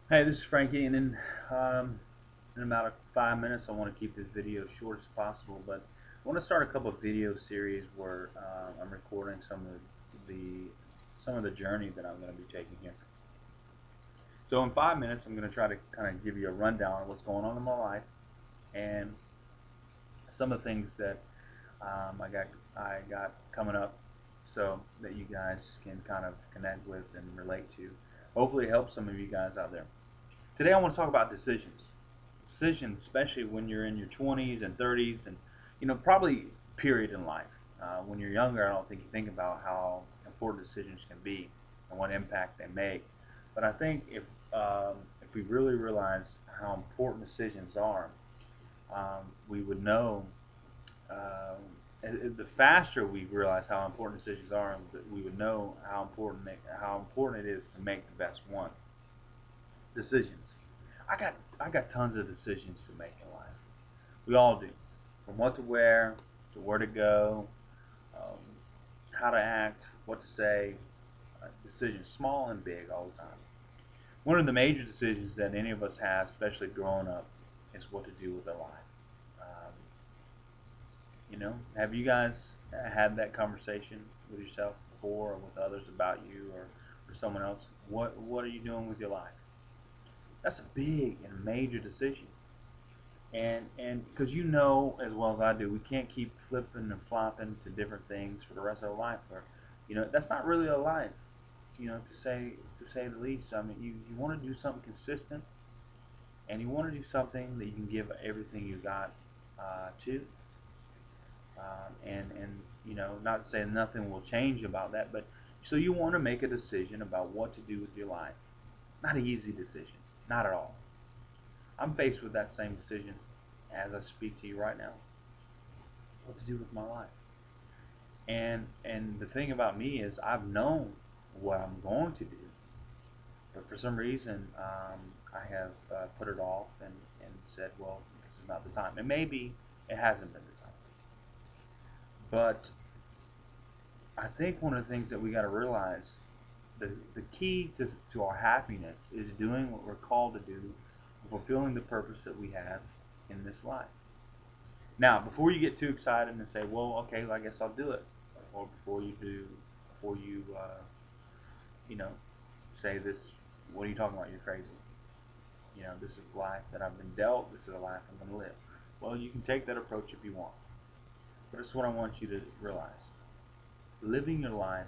Hey, this is Frankie, and in about 5 minutes, I want to keep this video as short as possible. But I want to start a couple of video series where I'm recording the some of the journey that I'm going to be taking here. So in 5 minutes, I'm going to try to kind of give you a rundown of what's going on in my life and some of the things that I got coming up, so that you guys can kind of connect with and relate to. Hopefully, help some of you guys out there. Today I want to talk about decisions. Decisions, especially when you're in your 20s and 30s, and probably period in life. When you're younger, I don't think you think about how important decisions can be and what impact they make. But I think if we really realize how important decisions are, we would know. The faster we realize how important decisions are, we would know how important it is to make the best one. Decisions. I got tons of decisions to make in life. We all do. From what to wear, to where to go, um, how to act, what to say. Decisions, small and big, all the time. One of the major decisions that any of us have, especially growing up, is what to do with our life. Um, have you guys had that conversation with yourself before, or with others about you, or someone else? What are you doing with your life? That's a big and major decision. And because as well as I do, we can't keep flipping and flopping to different things for the rest of our life. Or, that's not really a life. To say the least. I mean, you want to do something consistent, and you want to do something that you can give everything you got to. And not to say nothing will change about that, but so you want to make a decision about what to do with your life. Not an easy decision, not at all. I'm faced with that same decision as I speak to you right now. What to do with my life? And the thing about me is I've known what I'm going to do, but for some reason I have put it off and said, well, this is not the time. And maybe it hasn't been the time. But I think one of the things that we got to realize, the key to our happiness is doing what we're called to do, fulfilling the purpose that we have in this life. Now, before you get too excited and say, "Well, okay, well, I guess I'll do it," or before you, you know, say this, "What are you talking about? You're crazy." This is the life that I've been dealt. This is the life I'm going to live. Well, you can take that approach if you want, but it's what I want you to realize: living your life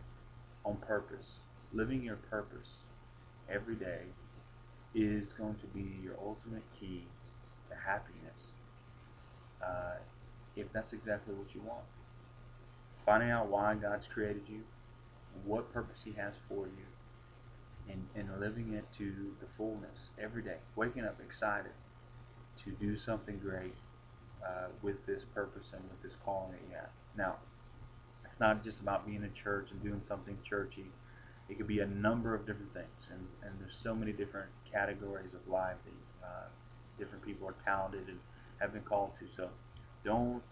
on purpose, living your purpose every day, is going to be your ultimate key to happiness. Uh, if that's exactly what you want, finding out why God's created you, what purpose He has for you, and living it to the fullness every day. Waking up excited to do something great with this purpose and with this calling that you have. Now, it's not just about being in church and doing something churchy. It could be a number of different things, and there's so many different categories of life that different people are talented and have been called to. So don't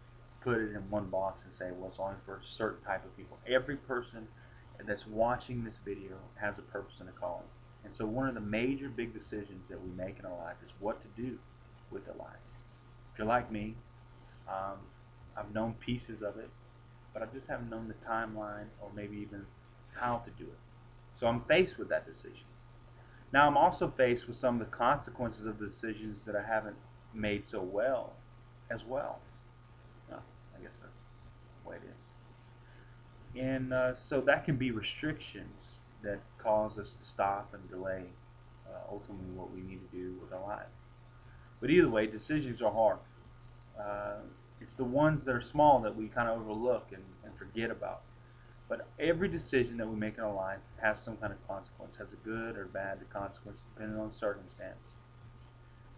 put it in one box and say, well, it's only for a certain type of people. Every person that's watching this video has a purpose and a calling. And so one of the major big decisions that we make in our life is what to do with the life. If you're like me, um, I've known pieces of it, but I just haven't known the timeline or maybe even how to do it. So I'm faced with that decision. Now I'm also faced with some of the consequences of the decisions that I haven't made so well as well. No, I guess that's the way it is. And so that can be restrictions that cause us to stop and delay ultimately what we need to do with our life. But either way, decisions are hard. Uh, it's the ones that are small that we kind of overlook and forget about. But every decision that we make in our life has some kind of consequence, has a good or bad consequence depending on the circumstance.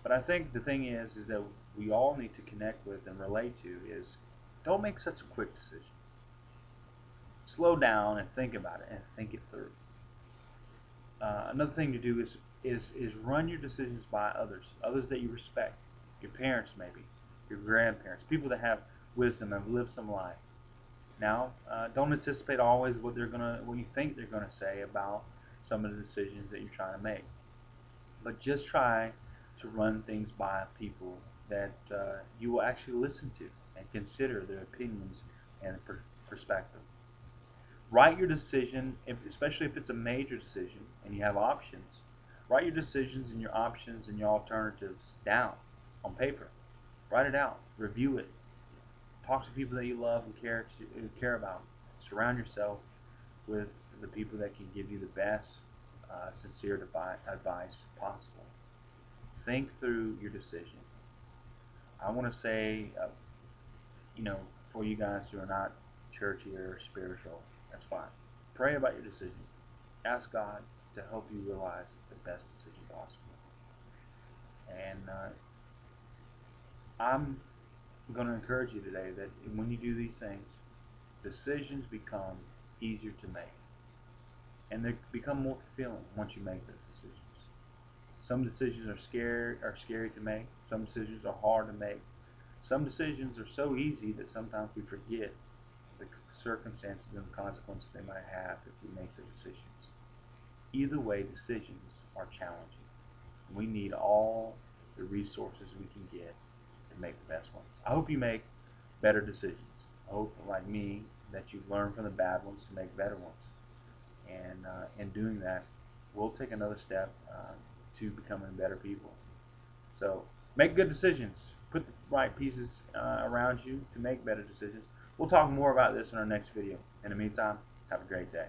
But I think the thing is that we all need to connect with and relate to is, don't make such a quick decision. Slow down and think about it and think it through. Another thing to do is run your decisions by others that you respect, your parents maybe, your grandparents, people that have wisdom and have lived some life. Now, don't anticipate always what you think they're gonna say about some of the decisions that you're trying to make. but just try to run things by people that you will actually listen to and consider their opinions and perspective. Write your decision, especially if it's a major decision and you have options. Write your decisions and your options and your alternatives down on paper. Write it out. Review it. Talk to people that you love and care about. Surround yourself with the people that can give you the best, sincere advice possible. Think through your decision. I want to say, you know, for you guys who are not churchy or spiritual, that's fine. Pray about your decision. Ask God to help you realize the best decision possible. And I'm going to encourage you today that when you do these things, decisions become easier to make, and they become more fulfilling once you make those decisions. Some decisions are scary to make. Some decisions are hard to make. Some decisions are so easy that sometimes we forget the circumstances and the consequences they might have if we make the decisions. Either way, decisions are challenging. We need all the resources we can get to make the best ones. I hope you make better decisions. I hope, like me, that you learn from the bad ones to make better ones. And in doing that, we'll take another step to becoming better people. So make good decisions. Put the right pieces around you to make better decisions. We'll talk more about this in our next video. In the meantime, have a great day.